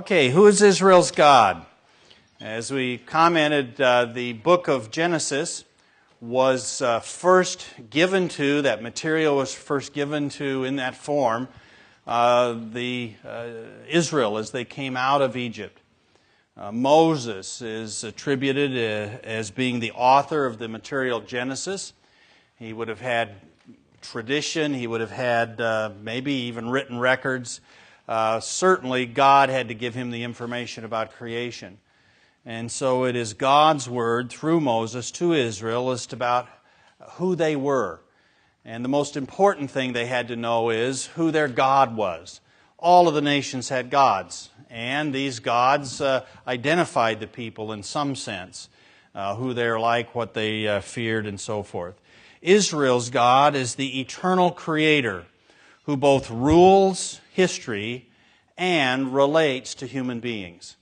Okay, who is Israel's God? As we commented, the book of Genesis was first given to, that material was first given to in that form, Israel as they came out of Egypt. Moses is attributed as being the author of the material Genesis. He would have had tradition, he would have had maybe even written records. Certainly God had to give him the information about creation. And so it is God's word through Moses to Israel as to about who they were. And the most important thing they had to know is who their God was. All of the nations had gods, and these gods identified the people in some sense, who they're like, what they feared, and so forth. Israel's God is the eternal creator who both rules history and relates to human beings.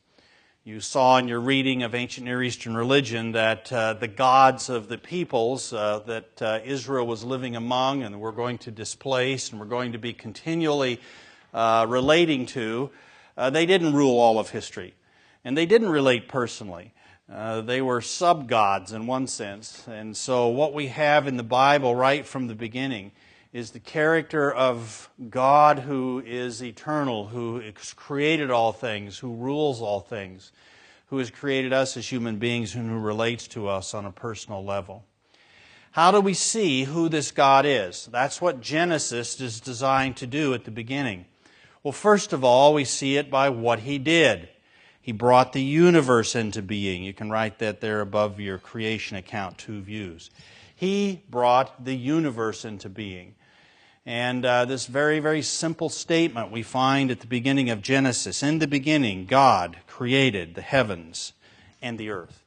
You saw in your reading of ancient Near Eastern religion that the gods of the peoples that Israel was living among and were going to displace and were going to be continually relating to, they didn't rule all of history. And they didn't relate personally. They were sub-gods in one sense. And so what we have in the Bible right from the beginning is the character of God who is eternal, who has created all things, who rules all things, who has created us as human beings and who relates to us on a personal level. How do we see who this God is? That's what Genesis is designed to do at the beginning. Well, first of all, we see it by what He did. He brought the universe into being. You can write that there above your creation account, 2 views. He brought the universe into being. And this very, very simple statement we find at the beginning of Genesis. In the beginning, God created the heavens and the earth.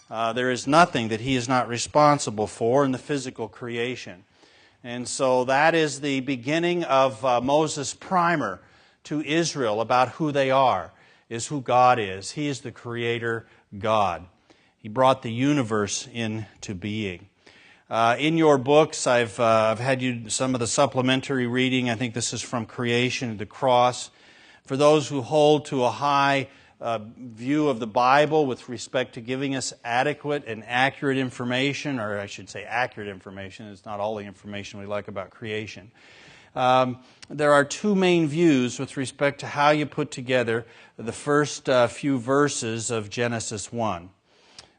There is nothing that He is not responsible for in the physical creation. And so that is the beginning of Moses' primer to Israel about who they are, is who God is. He is the Creator God. He brought the universe into being. In your books, I've had you some of the supplementary reading. I think this is from Creation to the Cross. For those who hold to a high view of the Bible with respect to giving us adequate and accurate information, or I should say accurate information, it's not all the information we like about creation. There are 2 main views with respect to how you put together the first few verses of Genesis 1.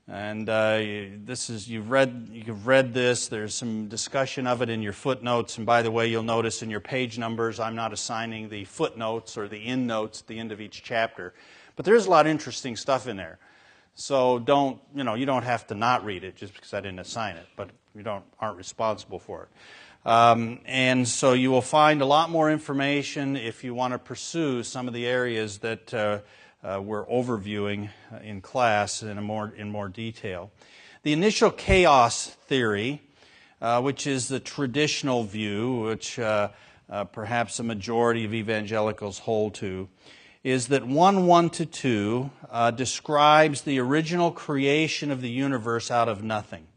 And you've read this. There's some discussion of it in your footnotes. And by the way, you'll notice in your page numbers, I'm not assigning the footnotes or the endnotes at the end of each chapter. But there is a lot of interesting stuff in there. So you don't have to not read it just because I didn't assign it. But you aren't responsible for it. And so you will find a lot more information if you want to pursue some of the areas that we're overviewing in class in more detail. The initial chaos theory, which is the traditional view, which perhaps a majority of evangelicals hold to, is that 1:1-2 describes the original creation of the universe out of nothing.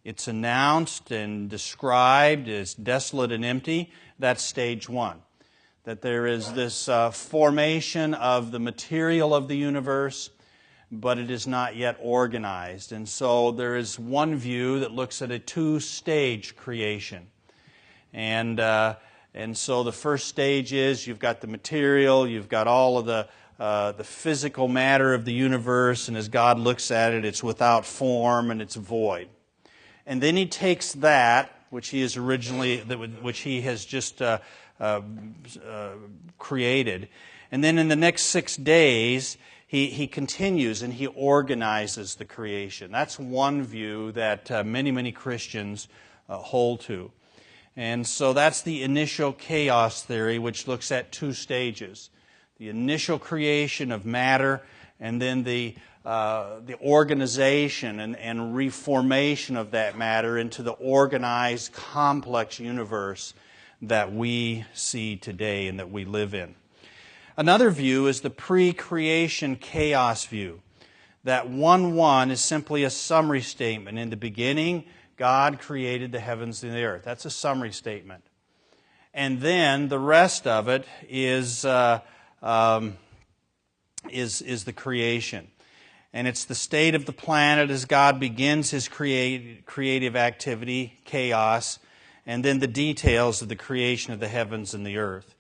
It's announced and described as desolate and empty. That's stage 1. That there is this formation of the material of the universe, but it is not yet organized. And so there is one view that looks at a 2-stage creation. And so the first stage is you've got the material, you've got all of the physical matter of the universe, and as God looks at it, it's without form and it's void. And then He takes that, which He has just created. And then in the next 6 days, he continues and He organizes the creation. That's one view that many, many Christians hold to. And so that's the initial chaos theory, which looks at 2 stages. The initial creation of matter, and then the organization and reformation of that matter into the organized, complex universe that we see today and that we live in. Another view is the pre-creation chaos view. That 1:1 is simply a summary statement. In the beginning, God created the heavens and the earth. That's a summary statement. And then the rest of it is is the creation. And it's the state of the planet as God begins His creative activity, chaos, and then the details of the creation of the heavens and the earth.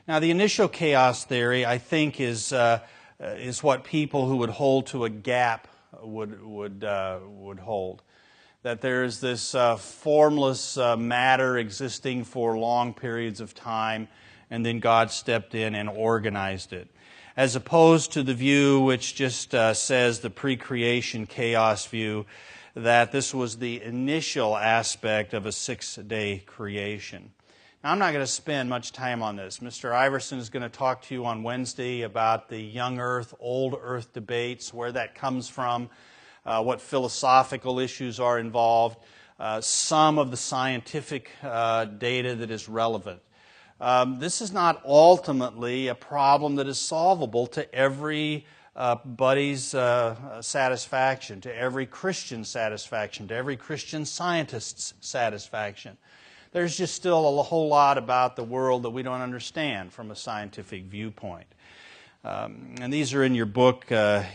Now, the initial chaos theory, I think, is what people who would hold to a gap would hold. That there is this formless matter existing for long periods of time, and then God stepped in and organized it. As opposed to the view which just says the pre-creation chaos view, that this was the initial aspect of a 6-day creation. Now, I'm not going to spend much time on this. Mr. Iverson is going to talk to you on Wednesday about the young earth, old earth debates, where that comes from, what philosophical issues are involved, some of the scientific data that is relevant. This is not ultimately a problem that is solvable to every buddy's satisfaction, to every Christian satisfaction, to every Christian scientist's satisfaction. There's just still a whole lot about the world that we don't understand from a scientific viewpoint. And these are in your book. I'm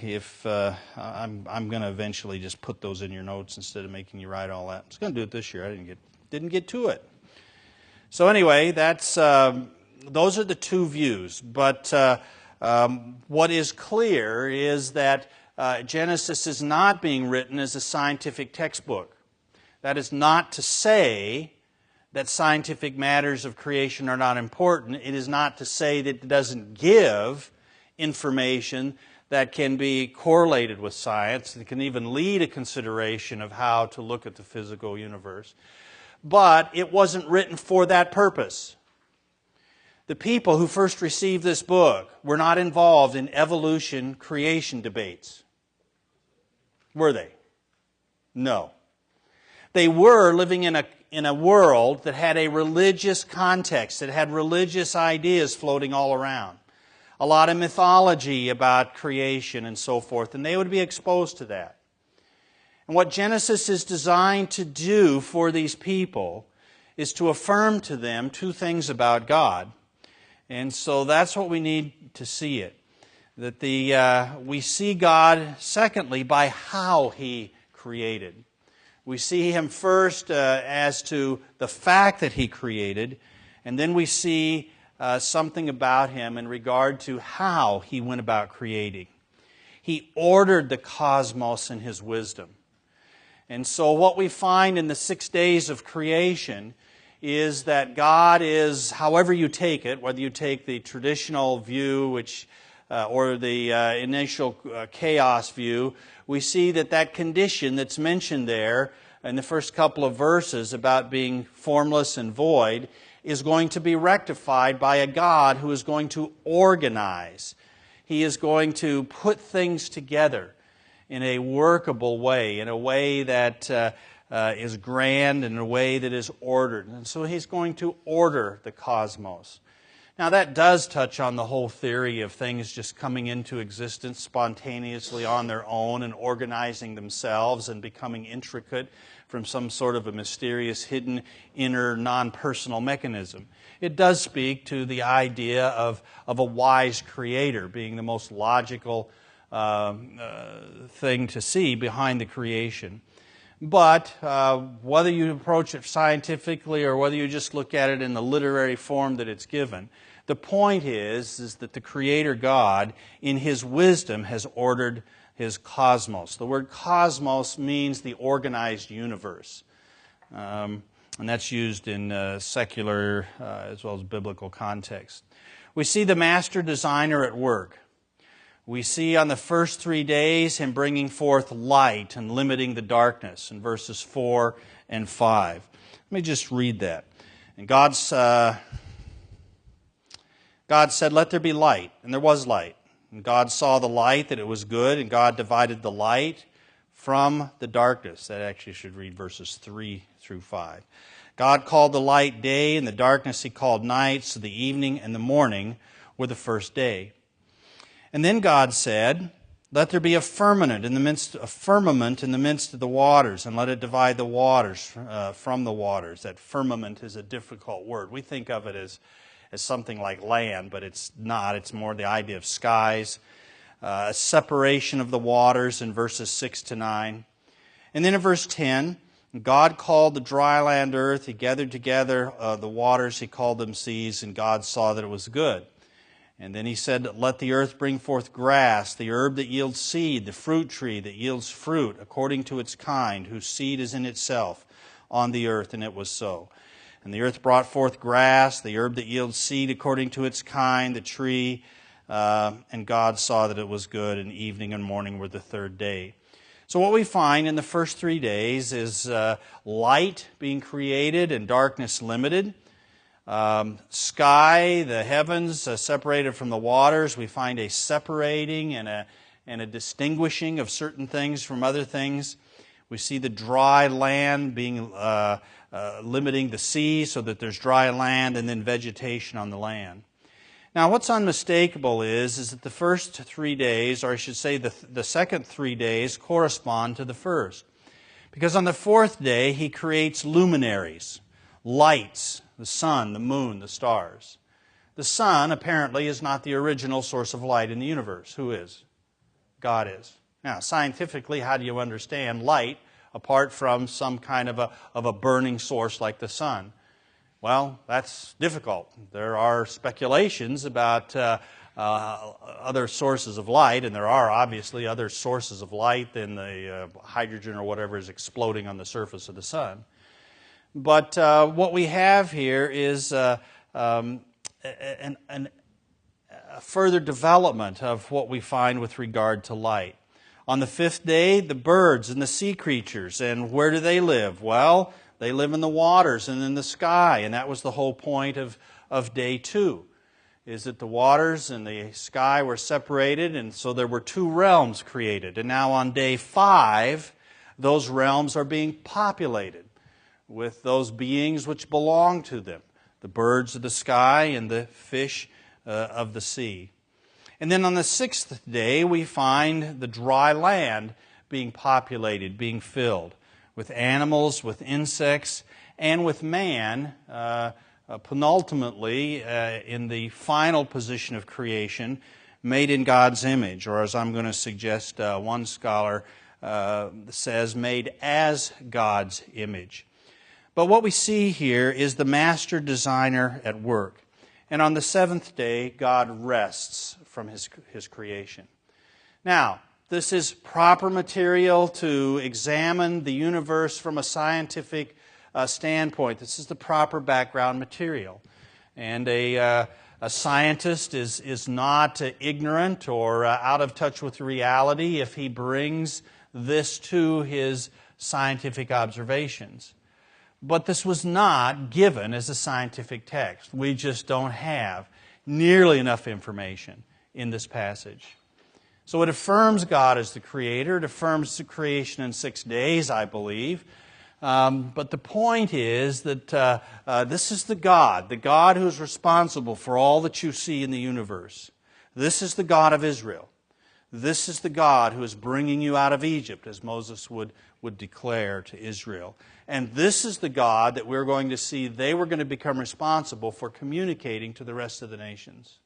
going to eventually just put those in your notes instead of making you write all that. I was going to do it this year. I didn't get to it. So anyway, those are the two views. But what is clear is that Genesis is not being written as a scientific textbook. That is not to say that scientific matters of creation are not important. It is not to say that it doesn't give information that can be correlated with science. It can even lead a consideration of how to look at the physical universe. But it wasn't written for that purpose. The people who first received this book were not involved in evolution creation debates. Were they? No. They were living in a world that had a religious context, that had religious ideas floating all around. A lot of mythology about creation and so forth, and they would be exposed to that. And what Genesis is designed to do for these people is to affirm to them two things about God. And so that's what we need to see it. That we see God, secondly, by how He created. We see Him first as to the fact that He created, and then we see something about Him in regard to how He went about creating. He ordered the cosmos in His wisdom. And so what we find in the 6 days of creation is that God is, however you take it, whether you take the traditional view or the initial chaos view, we see that condition that's mentioned there in the first couple of verses about being formless and void is going to be rectified by a God who is going to organize. He is going to put things together in a workable way, in a way that is grand, in a way that is ordered. And so He's going to order the cosmos. Now that does touch on the whole theory of things just coming into existence spontaneously on their own and organizing themselves and becoming intricate from some sort of a mysterious, hidden, inner, non-personal mechanism. It does speak to the idea of a wise creator being the most logical thing to see behind the creation. But whether you approach it scientifically or whether you just look at it in the literary form that it's given, the point is that the Creator God, in His wisdom, has ordered His cosmos. The word cosmos means the organized universe. And that's used in secular as well as biblical context. We see the master designer at work. We see on the first 3 days Him bringing forth light and limiting the darkness in verses 4 and 5. Let me just read that. And God said, "Let there be light," and there was light. And God saw the light, that it was good, and God divided the light from the darkness. That actually should read verses 3 through 5. God called the light day, and the darkness He called night, so the evening and the morning were the first day. And then God said, "Let there be a firmament in the midst of the waters, and let it divide the waters from the waters." That firmament is a difficult word. We think of it as something like land, but it's not. It's more the idea of skies. a separation of the waters in verses 6 to 9. And then in verse 10, God called the dry land earth. He gathered together the waters. He called them seas, and God saw that it was good. And then he said, let the earth bring forth grass, the herb that yields seed, the fruit tree that yields fruit according to its kind, whose seed is in itself on the earth. And it was so. And the earth brought forth grass, the herb that yields seed according to its kind, the tree, and God saw that it was good, and evening and morning were the third day. So what we find in the first 3 days is light being created and darkness limited. Sky, the heavens separated from the waters. We find a separating and a distinguishing of certain things from other things. We see the dry land being limiting the sea so that there's dry land, and then vegetation on the land. Now, what's unmistakable is that the first 3 days, or I should say the second 3 days, correspond to the first. Because on the fourth day, he creates luminaries, lights, the sun, the moon, the stars. The sun, apparently, is not the original source of light in the universe. Who is? God is. Now, scientifically, how do you understand light apart from some kind of a burning source like the sun? Well, that's difficult. There are speculations about other sources of light, and there are obviously other sources of light than the hydrogen or whatever is exploding on the surface of the sun. But what we have here is a further development of what we find with regard to light. On the fifth day, the birds and the sea creatures, and where do they live? Well, they live in the waters and in the sky, and that was the whole point of day 2, is that the waters and the sky were separated, and so there were 2 realms created. And now on day 5, those realms are being populated with those beings which belong to them, the birds of the sky and the fish of the sea. And then on the 6th day, we find the dry land being populated, being filled with animals, with insects, and with man, penultimately in the final position of creation, made in God's image, or as I'm going to suggest, one scholar says, made as God's image. But what we see here is the master designer at work. And on the 7th day, God rests from His creation. Now, this is proper material to examine the universe from a scientific standpoint. This is the proper background material. And a scientist is not ignorant or out of touch with reality if he brings this to his scientific observations. But this was not given as a scientific text. We just don't have nearly enough information in this passage. So it affirms God as the Creator. It affirms the creation in 6 days, I believe. But the point is that this is the God who is responsible for all that you see in the universe. This is the God of Israel. This is the God who is bringing you out of Egypt, as Moses would declare to Israel. And this is the God that we're going to see they were going to become responsible for communicating to the rest of the nations.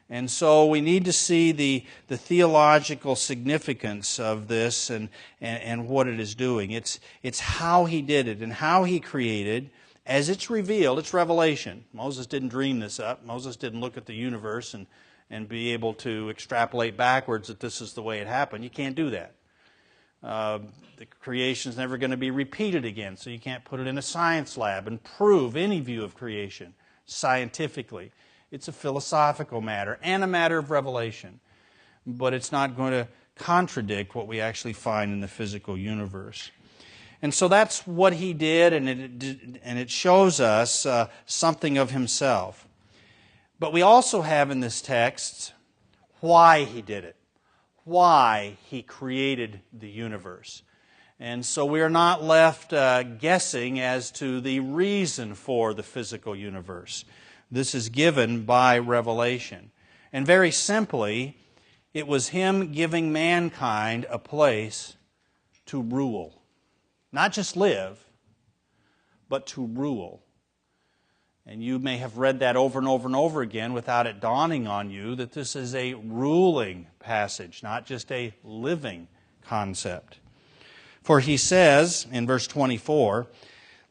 And so we need to see the theological significance of this and what it is doing. It's how He did it and how He created. As it's revealed, it's revelation. Moses didn't dream this up. Moses didn't look at the universe and be able to extrapolate backwards that this is the way it happened. You can't do that. The creation is never going to be repeated again, so you can't put it in a science lab and prove any view of creation scientifically. It's a philosophical matter and a matter of revelation. But it's not going to contradict what we actually find in the physical universe. And so that's what He did, and it shows us something of Himself. But we also have in this text why He did it, why He created the universe. And so we are not left guessing as to the reason for the physical universe. This is given by revelation. And very simply, it was Him giving mankind a place to rule. Not just live, but to rule. And you may have read that over and over and over again without it dawning on you that this is a ruling passage, not just a living concept. For he says in verse 24,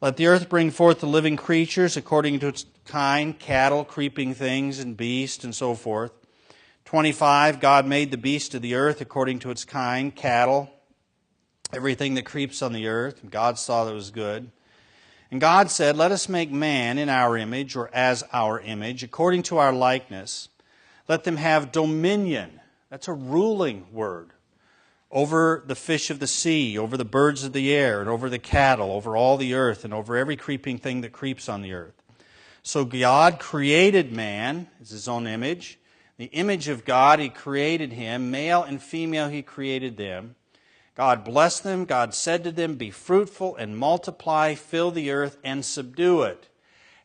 "Let the earth bring forth the living creatures according to its kind, cattle, creeping things, and beasts, and so forth." 25, God made the beast of the earth according to its kind, cattle, everything that creeps on the earth. And God saw that it was good. And God said, "Let us make man in our image, or as our image, according to our likeness. Let them have dominion." That's a ruling word. "Over the fish of the sea, over the birds of the air, and over the cattle, over all the earth, and over every creeping thing that creeps on the earth." So God created man as his own image. The image of God, he created him. Male and female, he created them. God blessed them. God said to them, "Be fruitful and multiply, fill the earth and subdue it.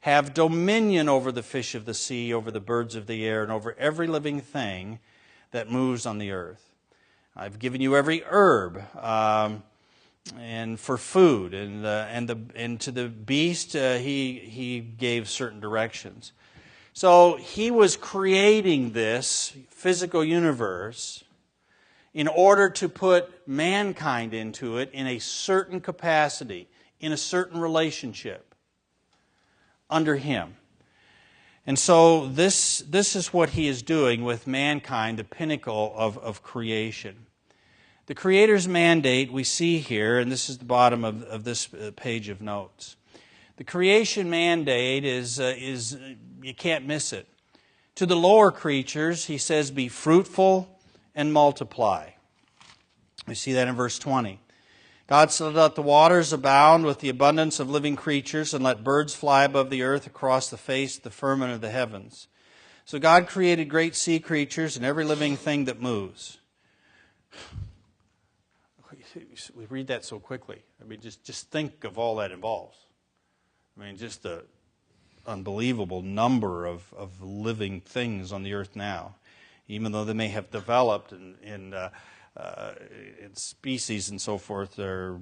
Have dominion over the fish of the sea, over the birds of the air, and over every living thing that moves on the earth. I've given you every herb and for food, and to the beast he gave certain directions." So he was creating this physical universe in order to put mankind into it in a certain capacity, in a certain relationship, under him. And so this is what he is doing with mankind, the pinnacle of creation. The Creator's mandate we see here, and this is the bottom of this page of notes. The creation mandate is you can't miss it. To the lower creatures, he says, "Be fruitful and multiply." We see that in verse 20. God said, "Let the waters abound with the abundance of living creatures, and let birds fly above the earth across the face of the firmament of the heavens." So God created great sea creatures and every living thing that moves. We read that so quickly. I mean, just think of all that involves. I mean, just the unbelievable number of living things on the earth now. Even though they may have developed in species and so forth or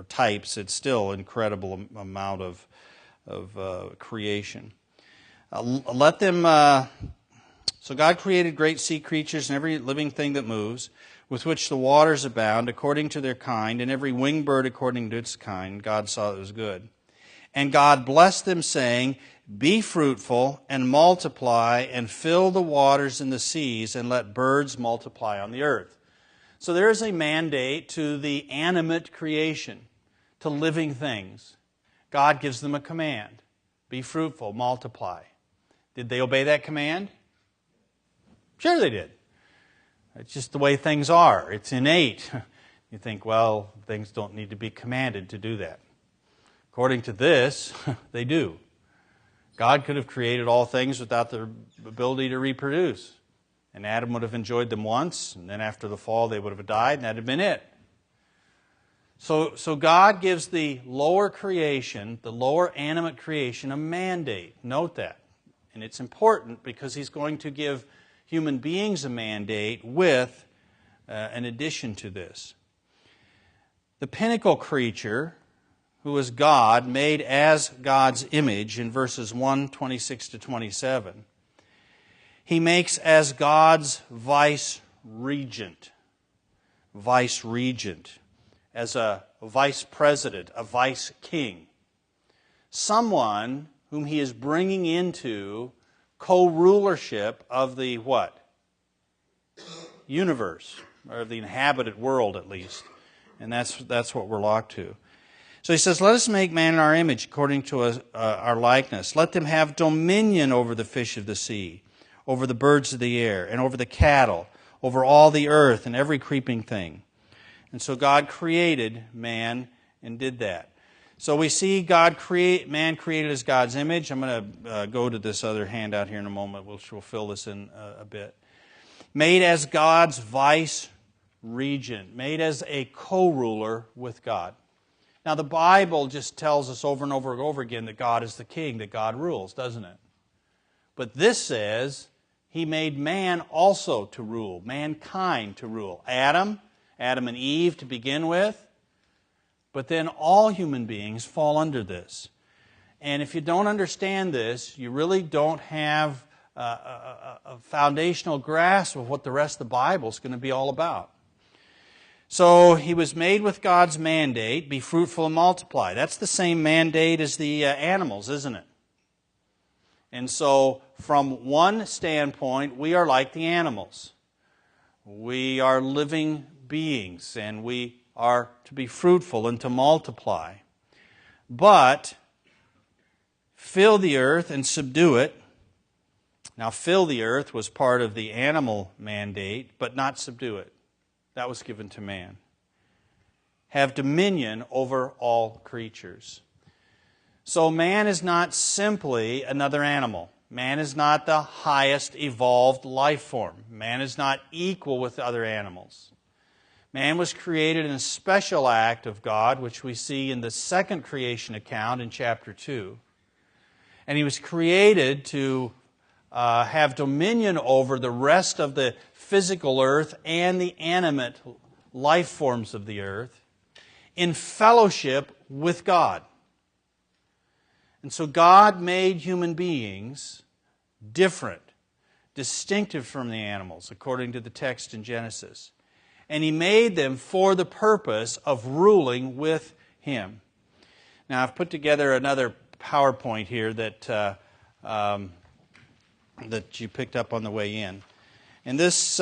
types, it's still an incredible amount of creation. Let them. So God created great sea creatures and every living thing that moves, with which the waters abound, according to their kind, and every winged bird according to its kind. God saw it was good. And God blessed them, saying, "Be fruitful and multiply, and fill the waters and the seas, and let birds multiply on the earth." So there is a mandate to the animate creation, to living things. God gives them a command. Be fruitful, multiply. Did they obey that command? Sure they did. It's just the way things are. It's innate. You think, well, things don't need to be commanded to do that. According to this, they do. God could have created all things without the ability to reproduce. And Adam would have enjoyed them once, and then after the fall they would have died, and that had been it. So God gives the lower creation, the lower animate creation, a mandate. Note that. And it's important because he's going to give human beings a mandate with an addition to this. The pinnacle creature, who is God, made as God's image in verses 1, 26 to 27, he makes as God's vice-regent, as a vice president, a vice king. Someone whom he is bringing into co-rulership of the what? Universe, or the inhabited world at least. And that's what we're locked to. So he says, "Let us make man in our image according to our likeness. Let them have dominion over the fish of the sea, over the birds of the air, and over the cattle, over all the earth and every creeping thing." And so God created man and did that. So we see man created as God's image. I'm going to go to this other handout here in a moment. We'll fill this in a bit. Made as God's vice-regent, made as a co-ruler with God. Now the Bible just tells us over and over and over again that God is the king, that God rules, doesn't it? But this says he made man also to rule, mankind to rule. Adam and Eve to begin with, but then all human beings fall under this. And if you don't understand this, you really don't have a foundational grasp of what the rest of the Bible is going to be all about. So he was made with God's mandate, be fruitful and multiply. That's the same mandate as the animals, isn't it? And so from one standpoint, we are like the animals. We are living beings, and we are to be fruitful and to multiply. But fill the earth and subdue it. Now, fill the earth was part of the animal mandate, but not subdue it. That was given to man. Have dominion over all creatures. So man is not simply another animal. Man is not the highest evolved life form. Man is not equal with other animals. Man was created in a special act of God, which we see in the second creation account in chapter 2. And he was created to have dominion over the rest of the physical earth and the animate life forms of the earth in fellowship with God. And so God made human beings different, distinctive from the animals, according to the text in Genesis. And He made them for the purpose of ruling with Him. Now, I've put together another PowerPoint here that you picked up on the way in. And this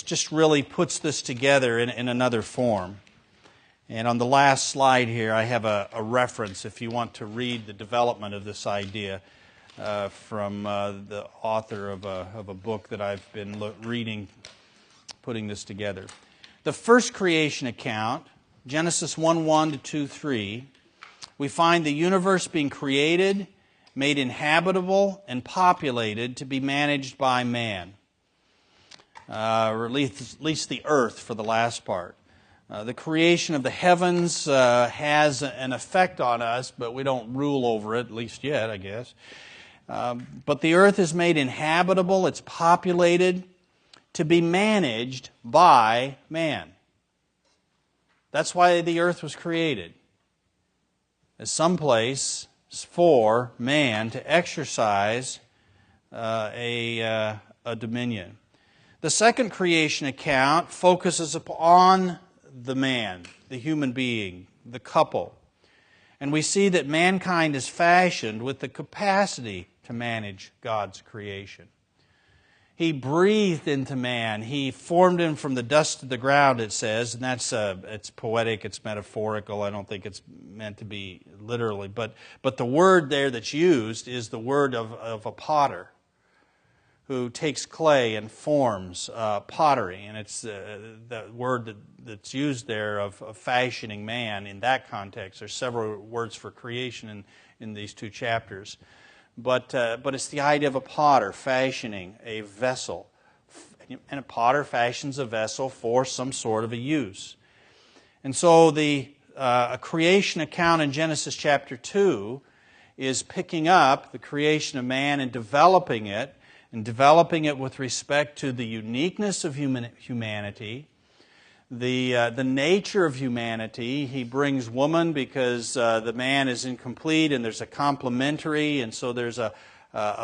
just really puts this together in another form. And on the last slide here, I have a reference if you want to read the development of this idea from the author of a book that I've been reading, putting this together. The first creation account, Genesis 1:1 to 2:3, we find the universe being created, made inhabitable, and populated to be managed by man. Or at least the earth for the last part. The creation of the heavens has an effect on us, but we don't rule over it, at least yet, I guess. But the earth is made inhabitable, it's populated to be managed by man. That's why the earth was created, as some place for man to exercise a dominion. The second creation account focuses upon the man, the human being, the couple. And we see that mankind is fashioned with the capacity to manage God's creation. He breathed into man. He formed him from the dust of the ground, it says. And that's it's poetic, it's metaphorical. I don't think it's meant to be literally. But the word there that's used is the word of a potter who takes clay and forms pottery. And it's the word that's used there of fashioning man in that context. There's several words for creation in these two chapters. But it's the idea of a potter fashioning a vessel. And a potter fashions a vessel for some sort of a use. And so the creation account in Genesis chapter 2 is picking up the creation of man and developing it with respect to the uniqueness of humanity, the nature of humanity. He brings woman because the man is incomplete and there's a complementary, and so there's a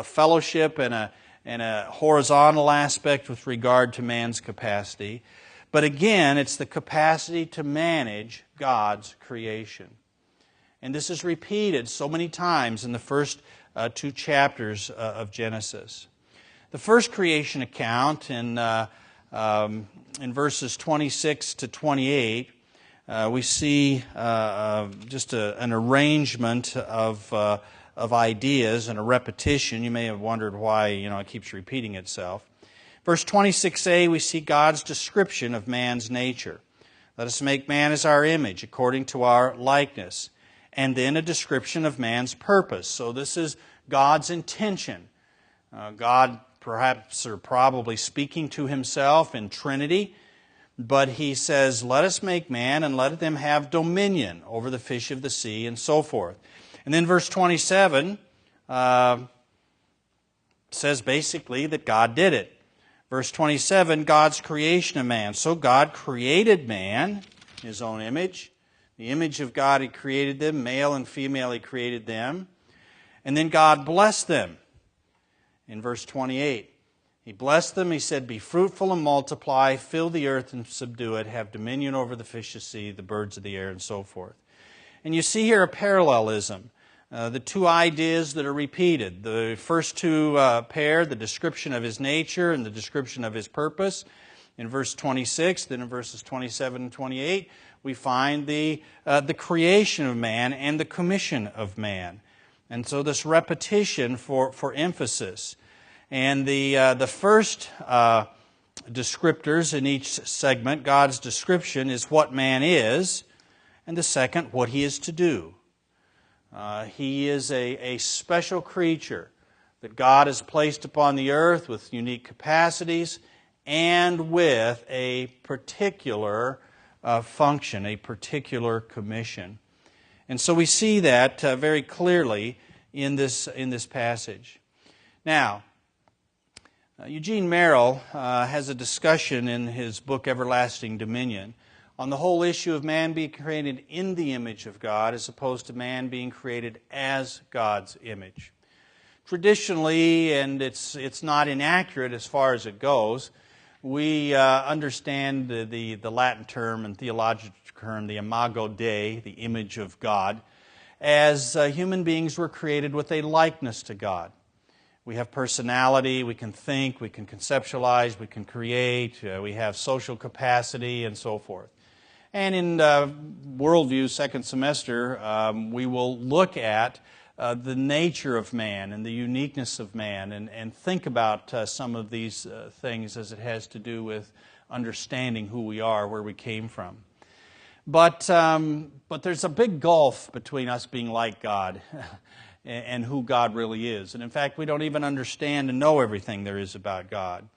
fellowship and a horizontal aspect with regard to man's capacity. But again, it's the capacity to manage God's creation. And this is repeated so many times in the first two chapters of Genesis. The first creation account in verses 26 to 28, we see just an arrangement of ideas and a repetition. You may have wondered why it keeps repeating itself. Verse 26a, we see God's description of man's nature. Let us make man as our image, according to our likeness. And then a description of man's purpose. So this is God's intention. God perhaps or probably speaking to Himself in Trinity, but He says, let us make man and let them have dominion over the fish of the sea and so forth. And then verse 27 says basically that God did it. Verse 27, God's creation of man. So God created man in His own image. The image of God He created them, male and female He created them. And then God blessed them. In verse 28, He blessed them, He said, "Be fruitful and multiply, fill the earth and subdue it, have dominion over the fish of the sea, the birds of the air," and so forth. And you see here a parallelism. The two ideas that are repeated. The first two pair, the description of His nature and the description of His purpose. In verse 26, then in verses 27 and 28, we find the creation of man and the commission of man. And so this repetition for emphasis. And the first descriptors in each segment, God's description is what man is, and the second, what he is to do. He is a special creature that God has placed upon the earth with unique capacities and with a particular function, a particular commission. And so we see that very clearly in this passage. Now, Eugene Merrill has a discussion in his book Everlasting Dominion on the whole issue of man being created in the image of God as opposed to man being created as God's image. Traditionally, and it's not inaccurate as far as it goes, we understand the Latin term and theological term, the imago Dei, the image of God, as human beings were created with a likeness to God. We have personality, we can think, we can conceptualize, we can create, we have social capacity, and so forth. And in Worldview, second semester, we will look at the nature of man and the uniqueness of man and think about some of these things as it has to do with understanding who we are, where we came from. But there's a big gulf between us being like God and who God really is. And in fact, we don't even understand and know everything there is about God.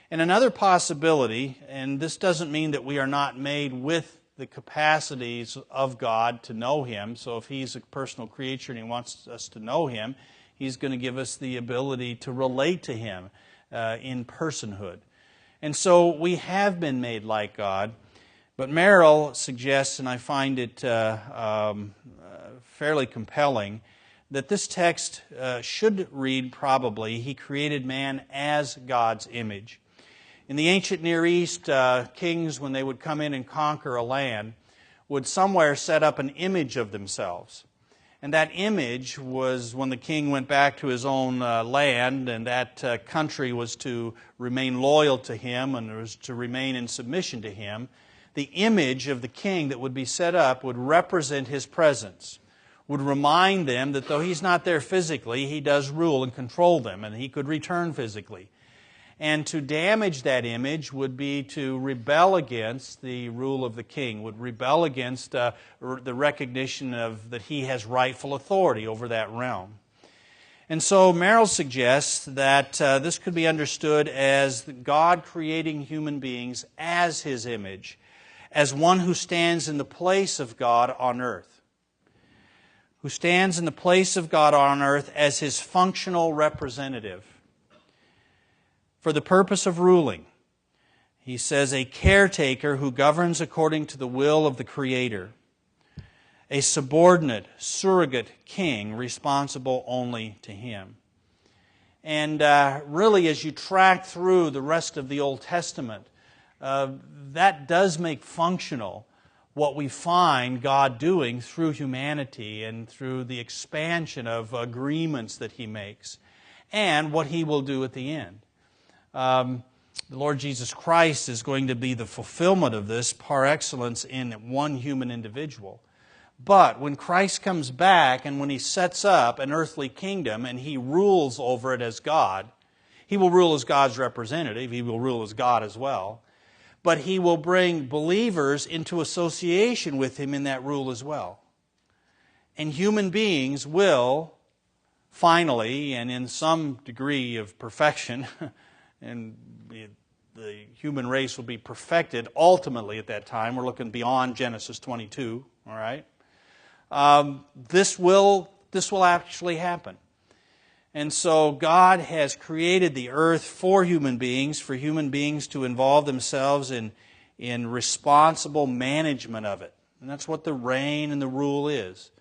And another possibility, and this doesn't mean that we are not made with the capacities of God to know Him. So if He's a personal creature and He wants us to know Him, He's going to give us the ability to relate to Him in personhood. And so we have been made like God. But Merrill suggests, and I find it fairly compelling, that this text should read probably, He created man as God's image. In the ancient Near East, kings, when they would come in and conquer a land, would somewhere set up an image of themselves. And that image was when the king went back to his own land, and that country was to remain loyal to him and was to remain in submission to him. The image of the king that would be set up would represent his presence, would remind them that though he's not there physically, he does rule and control them, and he could return physically. And to damage that image would be to rebel against the rule of the king, would rebel against the recognition of that he has rightful authority over that realm. And so Merrill suggests that this could be understood as God creating human beings as His image, as one who stands in the place of God on earth, who stands in the place of God on earth as His functional representative for the purpose of ruling. He says, a caretaker who governs according to the will of the Creator, a subordinate, surrogate king responsible only to Him. And really, as you track through the rest of the Old Testament, that does make functional what we find God doing through humanity and through the expansion of agreements that He makes and what He will do at the end. The Lord Jesus Christ is going to be the fulfillment of this par excellence in one human individual. But when Christ comes back and when He sets up an earthly kingdom and He rules over it as God, He will rule as God's representative. He will rule as God as well. But He will bring believers into association with Him in that rule as well. And human beings will finally, and in some degree of perfection, and the human race will be perfected ultimately at that time. We're looking beyond Genesis 22, all right? This will actually happen. And so God has created the earth for human beings to involve themselves in responsible management of it. And that's what the reign and the rule is.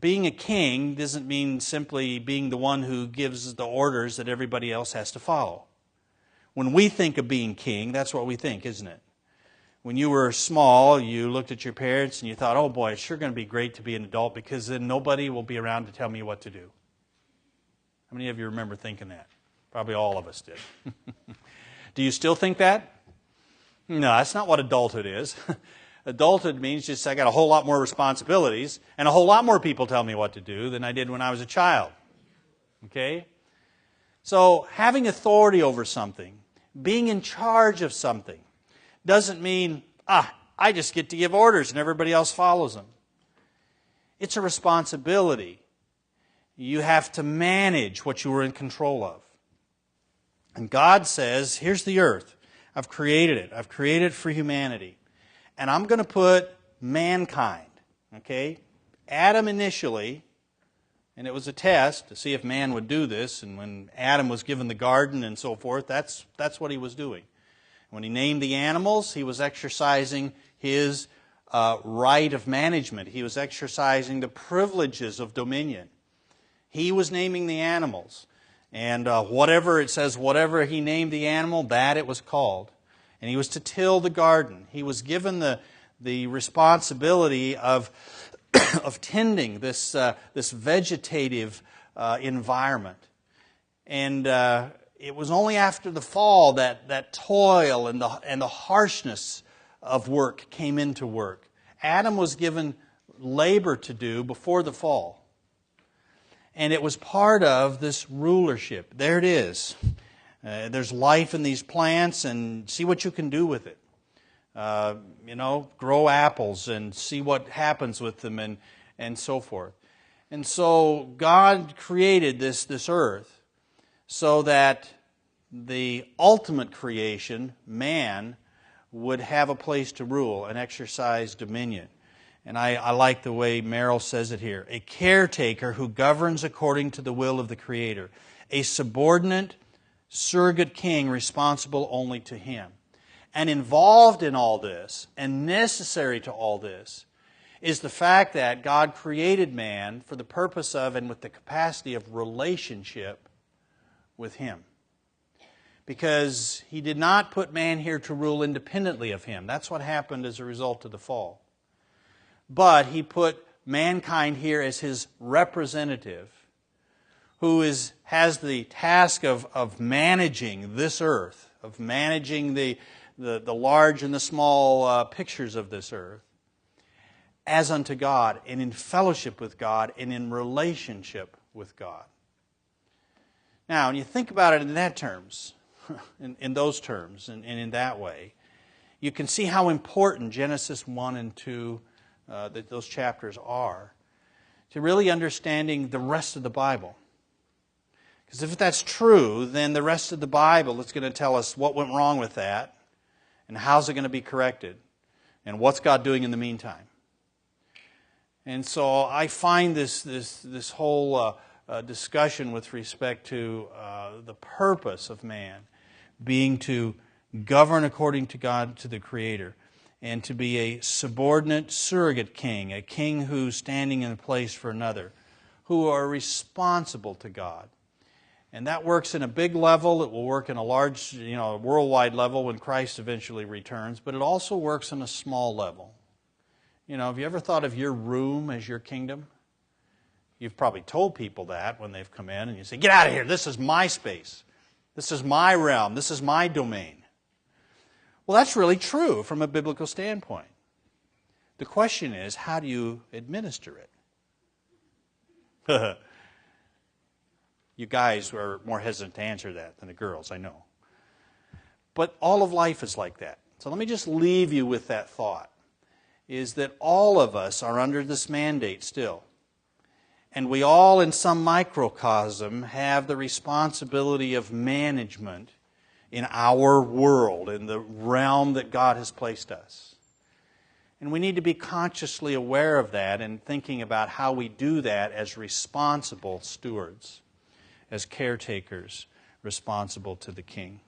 Being a king doesn't mean simply being the one who gives the orders that everybody else has to follow. When we think of being king, that's what we think, isn't it? When you were small, you looked at your parents and you thought, oh boy, it's sure going to be great to be an adult because then nobody will be around to tell me what to do. How many of you remember thinking that? Probably all of us did. Do you still think that? No, that's not what adulthood is. Adulthood means just I got a whole lot more responsibilities and a whole lot more people tell me what to do than I did when I was a child. Okay? So having authority over something, being in charge of something, doesn't mean, I just get to give orders and everybody else follows them. It's a responsibility. You have to manage what you are in control of. And God says, here's the earth. I've created it. I've created it for humanity. And I'm going to put mankind, okay? Adam initially, and it was a test to see if man would do this, and when Adam was given the garden and so forth, that's what he was doing. When he named the animals, he was exercising his right of management. He was exercising the privileges of dominion. He was naming the animals. And whatever he named the animal, that it was called. And he was to till the garden. He was given the responsibility of tending this vegetative environment. And it was only after the fall that toil and the harshness of work came into work. Adam was given labor to do before the fall. And it was part of this rulership. There it is. There's life in these plants, and see what you can do with it. Grow apples and see what happens with them and so forth. And so God created this earth so that the ultimate creation, man, would have a place to rule and exercise dominion. And I like the way Merrill says it here. A caretaker who governs according to the will of the Creator. A subordinate, surrogate king responsible only to Him. And involved in all this, and necessary to all this, is the fact that God created man for the purpose of and with the capacity of relationship with Him. Because He did not put man here to rule independently of Him. That's what happened as a result of the fall. But He put mankind here as His representative, who has the task of managing this earth, of managing the large and the small pictures of this earth, as unto God, and in fellowship with God, and in relationship with God. Now, when you think about it in that terms, in those terms, and in that way, you can see how important Genesis 1 and 2, that those chapters are, to really understanding the rest of the Bible. Because if that's true, then the rest of the Bible is going to tell us what went wrong with that, and how's it going to be corrected, and what's God doing in the meantime. And so I find this whole discussion with respect to the purpose of man being to govern according to God, to the Creator, and to be a subordinate surrogate king, a king who's standing in a place for another, who are responsible to God. And that works in a big level. It will work in a large, worldwide level when Christ eventually returns. But it also works on a small level. Have you ever thought of your room as your kingdom? You've probably told people that when they've come in and you say, "Get out of here, this is my space. This is my realm. This is my domain." Well, that's really true from a biblical standpoint. The question is, how do you administer it? You guys are more hesitant to answer that than the girls, I know. But all of life is like that. So let me just leave you with that thought, is that all of us are under this mandate still. And we all, in some microcosm, have the responsibility of management in our world, in the realm that God has placed us. And we need to be consciously aware of that and thinking about how we do that as responsible stewards, as caretakers responsible to the King.